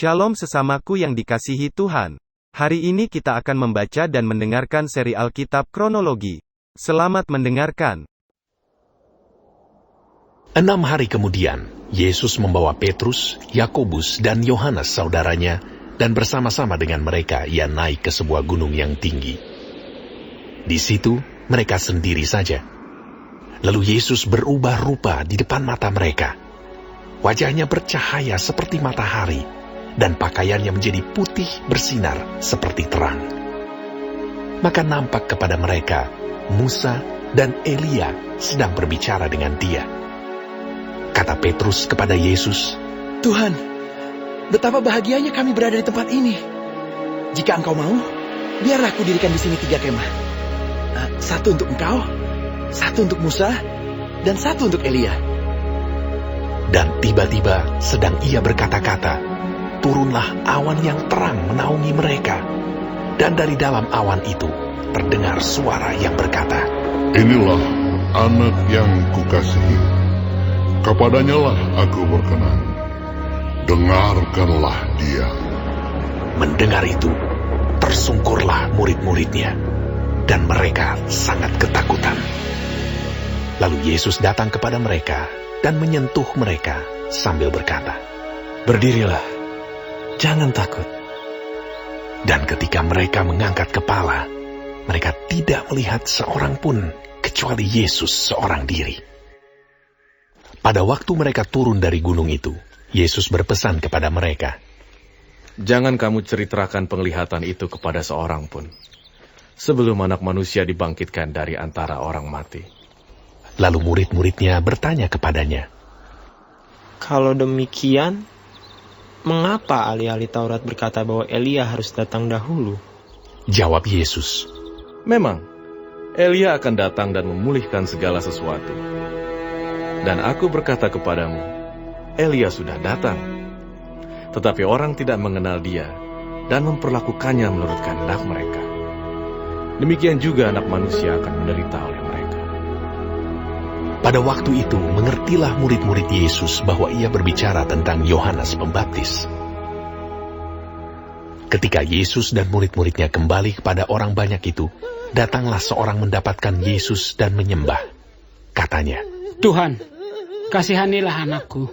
Shalom sesamaku yang dikasihi Tuhan. Hari ini kita akan membaca dan mendengarkan seri Alkitab Kronologi. Selamat mendengarkan. 6 hari kemudian, Yesus membawa Petrus, Yakobus, dan Yohanes saudaranya, dan bersama-sama dengan mereka ia naik ke sebuah gunung yang tinggi. Di situ, mereka sendiri saja. Lalu Yesus berubah rupa di depan mata mereka. Wajahnya bercahaya seperti matahari, dan pakaiannya menjadi putih bersinar seperti terang. Maka nampak kepada mereka, Musa dan Elia sedang berbicara dengan dia. Kata Petrus kepada Yesus, Tuhan, betapa bahagianya kami berada di tempat ini. Jika Engkau mau, biarlah aku dirikan di sini 3 kemah. Satu untuk Engkau, satu untuk Musa, dan satu untuk Elia. Dan tiba-tiba sedang ia berkata-kata, turunlah awan yang terang menaungi mereka. Dan dari dalam awan itu terdengar suara yang berkata, Inilah anak yang kukasihi, kepadanya lah aku berkenan. Dengarkanlah dia. Mendengar itu, tersungkurlah murid-muridnya, dan mereka sangat ketakutan. Lalu Yesus datang kepada mereka dan menyentuh mereka sambil berkata, Berdirilah, jangan takut. Dan ketika mereka mengangkat kepala, mereka tidak melihat seorang pun kecuali Yesus seorang diri. Pada waktu mereka turun dari gunung itu, Yesus berpesan kepada mereka, Jangan kamu ceritakan penglihatan itu kepada seorang pun, sebelum Anak Manusia dibangkitkan dari antara orang mati. Lalu murid-muridnya bertanya kepadanya, Kalau demikian, mengapa ahli-ahli Taurat berkata bahwa Elia harus datang dahulu? Jawab Yesus, Memang, Elia akan datang dan memulihkan segala sesuatu. Dan aku berkata kepadamu, Elia sudah datang. Tetapi orang tidak mengenal dia dan memperlakukannya menurut kehendak mereka. Demikian juga Anak Manusia akan menderita oleh mereka. Pada waktu itu mengertilah murid-murid Yesus bahwa ia berbicara tentang Yohanes Pembaptis. Ketika Yesus dan murid-muridnya kembali kepada orang banyak itu, datanglah seorang mendapatkan Yesus dan menyembah. Katanya, Tuhan, kasihanilah anakku.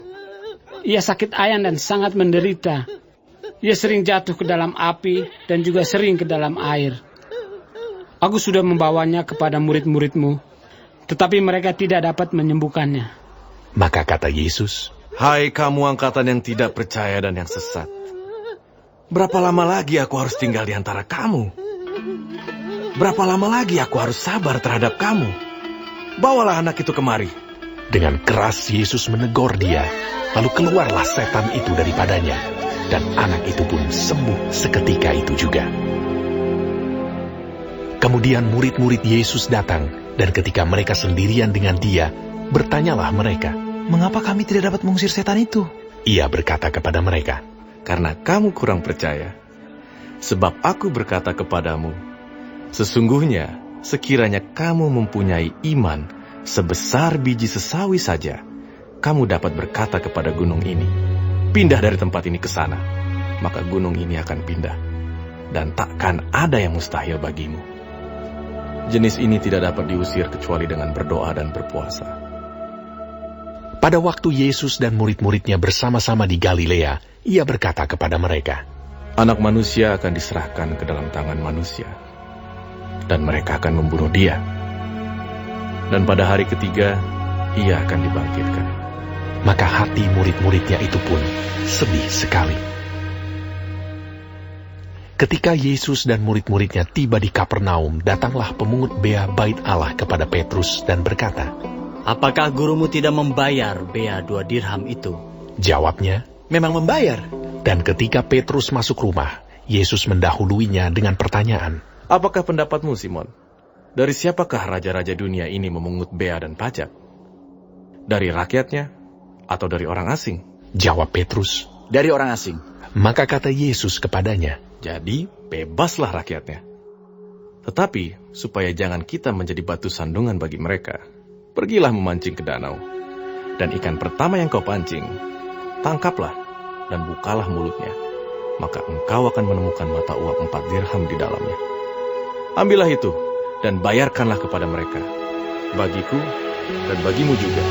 Ia sakit ayan dan sangat menderita. Ia sering jatuh ke dalam api dan juga sering ke dalam air. Aku sudah membawanya kepada murid-murid-mu, tetapi mereka tidak dapat menyembuhkannya. Maka kata Yesus, Hai kamu angkatan yang tidak percaya dan yang sesat. Berapa lama lagi aku harus tinggal di antara kamu? Berapa lama lagi aku harus sabar terhadap kamu? Bawalah anak itu kemari. Dengan keras Yesus menegur dia, lalu keluarlah setan itu daripadanya, dan anak itu pun sembuh seketika itu juga. Kemudian murid-murid Yesus datang, dan ketika mereka sendirian dengan dia, bertanyalah mereka, Mengapa kami tidak dapat mengusir setan itu? Ia berkata kepada mereka, Karena kamu kurang percaya. Sebab aku berkata kepadamu, sesungguhnya sekiranya kamu mempunyai iman sebesar biji sesawi saja, kamu dapat berkata kepada gunung ini, pindah dari tempat ini ke sana, maka gunung ini akan pindah, dan takkan ada yang mustahil bagimu. Jenis ini tidak dapat diusir kecuali dengan berdoa dan berpuasa. pada waktu Yesus dan murid-muridnya bersama-sama di Galilea, ia berkata kepada mereka, Anak Manusia akan diserahkan ke dalam tangan manusia, dan mereka akan membunuh dia. Dan pada hari ketiga, ia akan dibangkitkan. Maka hati murid-muridnya itu pun sedih sekali. Ketika Yesus dan murid-muridnya tiba di Kapernaum, datanglah pemungut bea bait Allah kepada Petrus dan berkata, Apakah gurumu tidak membayar bea 2 dirham itu? Jawabnya, Memang membayar. dan ketika Petrus masuk rumah, Yesus mendahuluinya dengan pertanyaan, Apakah pendapatmu, Simon? Dari siapakah raja-raja dunia ini memungut bea dan pajak? Dari rakyatnya atau dari orang asing? Jawab Petrus. Dari orang asing. Maka kata Yesus kepadanya, Jadi, bebaslah rakyatnya. Tetapi, supaya jangan kita menjadi batu sandungan bagi mereka, pergilah memancing ke danau. Dan ikan pertama yang kau pancing, tangkaplah dan bukalah mulutnya. maka engkau akan menemukan mata uang 4 dirham di dalamnya. Ambillah itu, dan bayarkanlah kepada mereka, bagiku dan bagimu juga.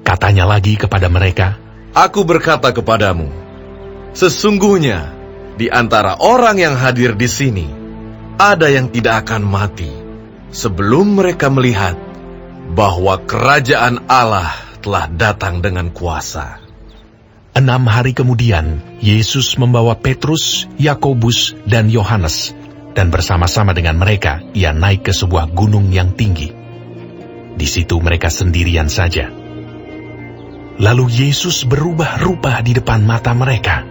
Katanya lagi kepada mereka, Aku berkata kepadamu, sesungguhnya di antara orang yang hadir di sini, ada yang tidak akan mati sebelum mereka melihat bahwa kerajaan Allah telah datang dengan kuasa. 6 hari kemudian, Yesus membawa Petrus, Yakobus, dan Yohanes, dan bersama-sama dengan mereka, ia naik ke sebuah gunung yang tinggi. Di situ mereka sendirian saja. Lalu Yesus berubah rupa di depan mata mereka,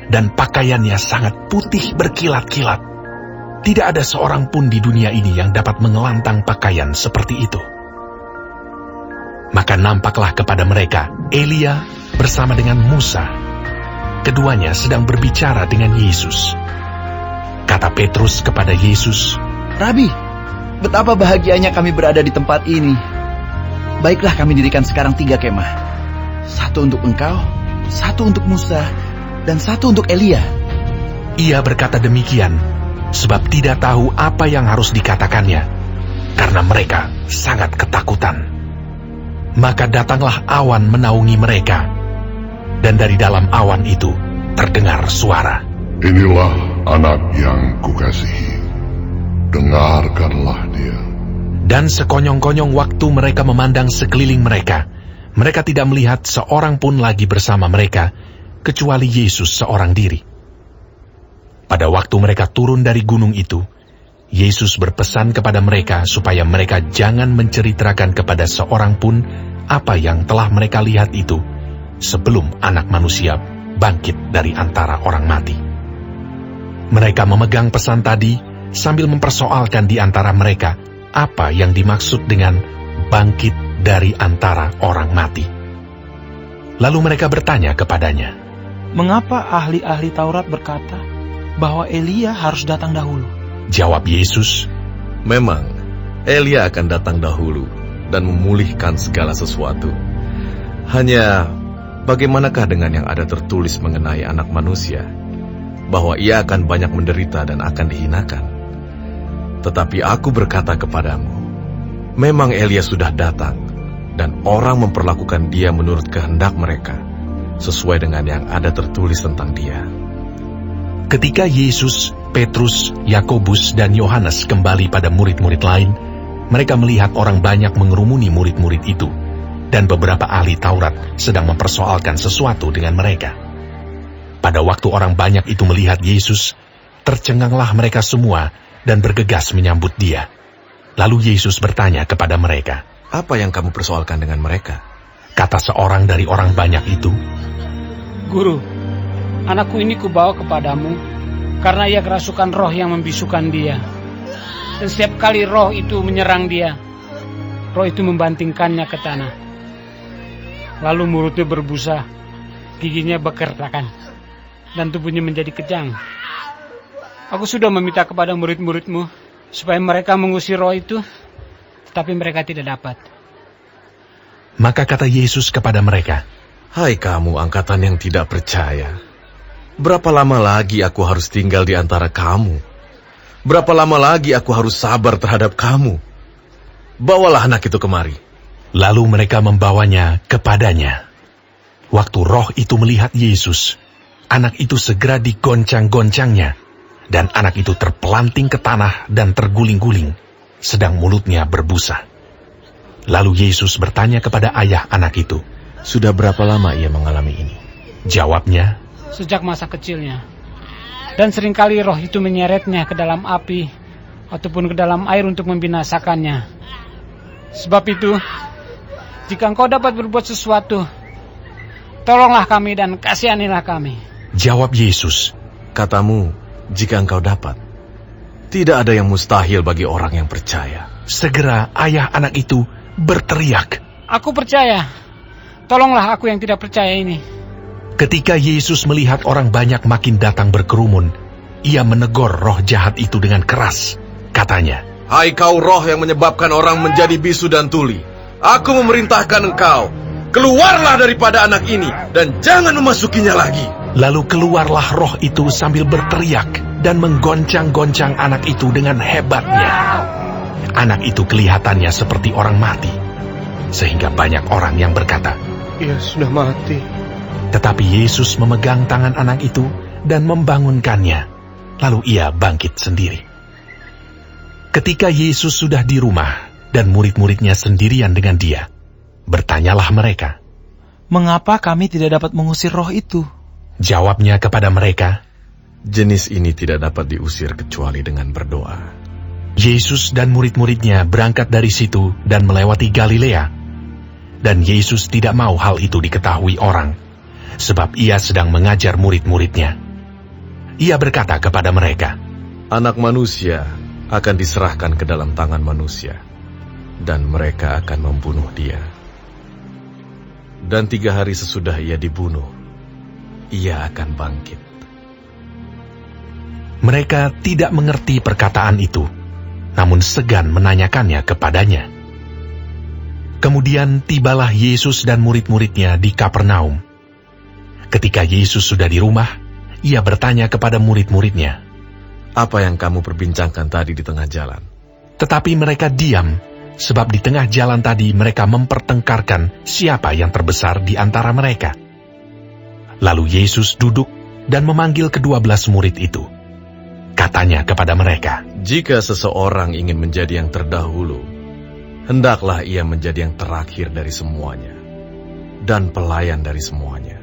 dan pakaiannya sangat putih berkilat-kilat. Tidak ada seorang pun di dunia ini yang dapat mengelantang pakaian seperti itu. Maka nampaklah kepada mereka Elia bersama dengan Musa. Keduanya sedang berbicara dengan Yesus. Kata Petrus kepada Yesus, Rabi, betapa bahagianya kami berada di tempat ini. Baiklah kami dirikan sekarang 3 kemah. 1 untuk engkau, 1 untuk Musa, dan 1 untuk Elia. Ia berkata demikian, sebab tidak tahu apa yang harus dikatakannya, karena mereka sangat ketakutan. Maka datanglah awan menaungi mereka, dan dari dalam awan itu terdengar suara, Inilah anak yang kukasihi, dengarkanlah dia. Dan sekonyong-konyong waktu mereka memandang sekeliling mereka, mereka tidak melihat seorang pun lagi bersama mereka, kecuali Yesus seorang diri. Pada waktu mereka turun dari gunung itu, Yesus berpesan kepada mereka supaya mereka jangan menceritakan kepada seorang pun apa yang telah mereka lihat itu, sebelum Anak Manusia bangkit dari antara orang mati. Mereka memegang pesan tadi sambil mempersoalkan di antara mereka apa yang dimaksud dengan bangkit dari antara orang mati. Lalu mereka bertanya kepadanya, Mengapa ahli-ahli Taurat berkata bahwa Elia harus datang dahulu? Jawab Yesus, Memang, Elia akan datang dahulu dan memulihkan segala sesuatu. Hanya, bagaimanakah dengan yang ada tertulis mengenai Anak Manusia, bahwa ia akan banyak menderita dan akan dihinakan? Tetapi aku berkata kepadamu, memang Elia sudah datang, dan orang memperlakukan dia menurut kehendak mereka, sesuai dengan yang ada tertulis tentang dia. Ketika Yesus, Petrus, Yakobus, dan Yohanes kembali pada murid-murid lain, mereka melihat orang banyak mengerumuni murid-murid itu, dan beberapa ahli Taurat sedang mempersoalkan sesuatu dengan mereka. Pada waktu orang banyak itu melihat Yesus, tercenganglah mereka semua dan bergegas menyambut dia. Lalu Yesus bertanya kepada mereka, Apa yang kamu persoalkan dengan mereka? Kata seorang dari orang banyak itu, Guru, anakku ini kubawa kepadamu, karena ia kerasukan roh yang membisukan dia. Dan setiap kali roh itu menyerang dia, roh itu membantingkannya ke tanah. Lalu mulutnya berbusa, giginya bekertakan, dan tubuhnya menjadi kejang. Aku sudah meminta kepada murid-muridmu, supaya mereka mengusir roh itu, tetapi mereka tidak dapat. Maka kata Yesus kepada mereka, Hai kamu angkatan yang tidak percaya, berapa lama lagi aku harus tinggal di antara kamu? Berapa lama lagi aku harus sabar terhadap kamu? Bawalah anak itu kemari. Lalu mereka membawanya kepadanya. Waktu roh itu melihat Yesus, anak itu segera digoncang-goncangnya, dan anak itu terpelanting ke tanah dan terguling-guling, sedang mulutnya berbusa. Lalu Yesus bertanya kepada ayah anak itu, Sudah berapa lama ia mengalami ini? Jawabnya, Sejak masa kecilnya. Dan seringkali roh itu menyeretnya ke dalam api, ataupun ke dalam air untuk membinasakannya. Sebab itu, jika engkau dapat berbuat sesuatu, tolonglah kami dan kasihanilah kami. Jawab Yesus, Katamu, jika engkau dapat. Tidak ada yang mustahil bagi orang yang percaya. Segera ayah anak itu berteriak, Aku percaya. Tolonglah aku yang tidak percaya ini. Ketika Yesus melihat orang banyak makin datang berkerumun, ia menegur roh jahat itu dengan keras. Katanya, Hai kau roh yang menyebabkan orang menjadi bisu dan tuli, aku memerintahkan engkau, keluarlah daripada anak ini, dan jangan memasukinya lagi. Lalu keluarlah roh itu sambil berteriak dan menggoncang-goncang anak itu dengan hebatnya. Anak itu kelihatannya seperti orang mati, sehingga banyak orang yang berkata, Ia sudah mati. tetapi Yesus memegang tangan anak itu dan membangunkannya, lalu ia bangkit sendiri. Ketika Yesus sudah di rumah dan murid-muridnya sendirian dengan dia, bertanyalah mereka. Mengapa kami tidak dapat mengusir roh itu? Jawabnya kepada mereka, Jenis ini tidak dapat diusir kecuali dengan berdoa. Yesus dan murid-muridnya berangkat dari situ dan melewati Galilea. Dan Yesus tidak mau hal itu diketahui orang, sebab ia sedang mengajar murid-muridnya. Ia berkata kepada mereka, Anak manusia akan diserahkan ke dalam tangan manusia, dan mereka akan membunuh dia. Dan 3 hari sesudah ia dibunuh, ia akan bangkit. mereka tidak mengerti perkataan itu, namun segan menanyakannya kepadanya. Kemudian tibalah Yesus dan murid-muridnya di Kapernaum. Ketika Yesus sudah di rumah, ia bertanya kepada murid-muridnya, Apa yang kamu perbincangkan tadi di tengah jalan? tetapi mereka diam, sebab di tengah jalan tadi mereka mempertengkarkan siapa yang terbesar di antara mereka. Lalu Yesus duduk dan memanggil ke-12 murid itu. Katanya kepada mereka, Jika seseorang ingin menjadi yang terdahulu, hendaklah ia menjadi yang terakhir dari semuanya, dan pelayan dari semuanya.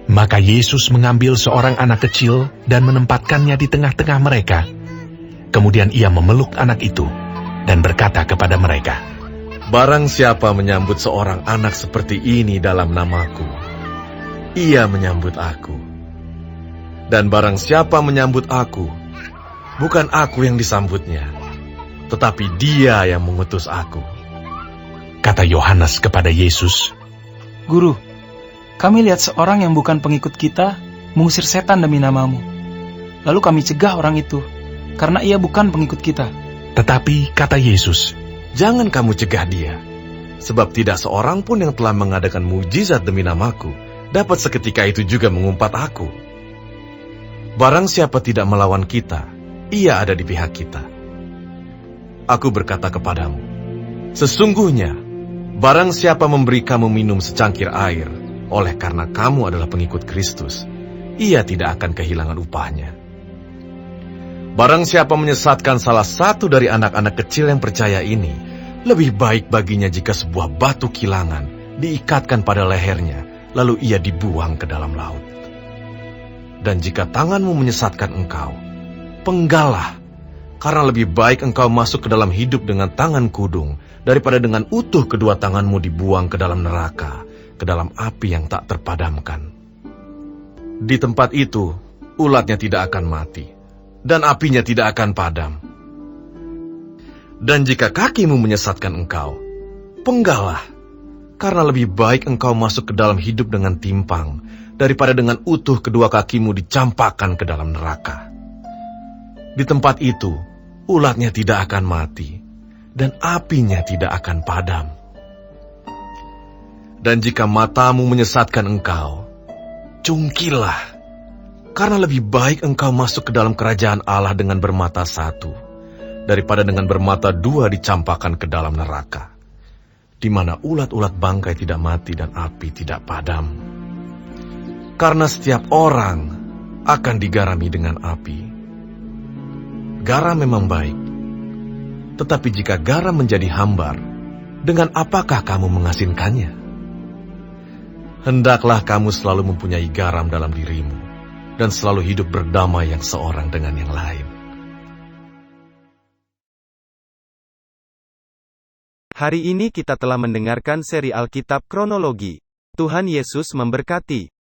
Maka Yesus mengambil seorang anak kecil dan menempatkannya di tengah-tengah mereka. Kemudian ia memeluk anak itu dan berkata kepada mereka, Barang siapa menyambut seorang anak seperti ini dalam namaku, ia menyambut aku. Dan barang siapa menyambut aku, bukan aku yang disambutnya, tetapi dia yang mengutus aku. kata Yohanes kepada Yesus, Guru, kami lihat seorang yang bukan pengikut kita mengusir setan demi namamu. Lalu kami cegah orang itu, karena ia bukan pengikut kita. tetapi kata Yesus, Jangan kamu cegah dia, sebab tidak seorang pun yang telah mengadakan mujizat demi namaku dapat seketika itu juga mengumpat aku. Barang siapa tidak melawan kita, ia ada di pihak kita. Aku berkata kepadamu, sesungguhnya, barang siapa memberi kamu minum secangkir air, oleh karena kamu adalah pengikut Kristus, ia tidak akan kehilangan upahnya. Barang siapa menyesatkan salah satu dari anak-anak kecil yang percaya ini, lebih baik baginya jika sebuah batu kilangan diikatkan pada lehernya, lalu ia dibuang ke dalam laut. Dan jika tanganmu menyesatkan engkau, penggalah, karena lebih baik engkau masuk ke dalam hidup dengan tangan kudung, daripada dengan utuh kedua tanganmu dibuang ke dalam neraka, ke dalam api yang tak terpadamkan. Di tempat itu, ulatnya tidak akan mati, dan apinya tidak akan padam. Dan jika kakimu menyesatkan engkau, penggalah, karena lebih baik engkau masuk ke dalam hidup dengan timpang, daripada dengan utuh kedua kakimu dicampakkan ke dalam neraka. Di tempat itu, ulatnya tidak akan mati, dan apinya tidak akan padam. Dan jika matamu menyesatkan engkau, cungkilah, karena lebih baik engkau masuk ke dalam kerajaan Allah dengan bermata satu, daripada dengan bermata dua dicampakkan ke dalam neraka, di mana ulat-ulat bangkai tidak mati dan api tidak padam. Karena setiap orang akan digarami dengan api. Garam memang baik, tetapi jika garam menjadi hambar, dengan apakah kamu mengasinkannya? Hendaklah kamu selalu mempunyai garam dalam dirimu, dan selalu hidup berdamai yang seorang dengan yang lain. Hari ini kita telah mendengarkan seri Alkitab Kronologi. Tuhan Yesus memberkati.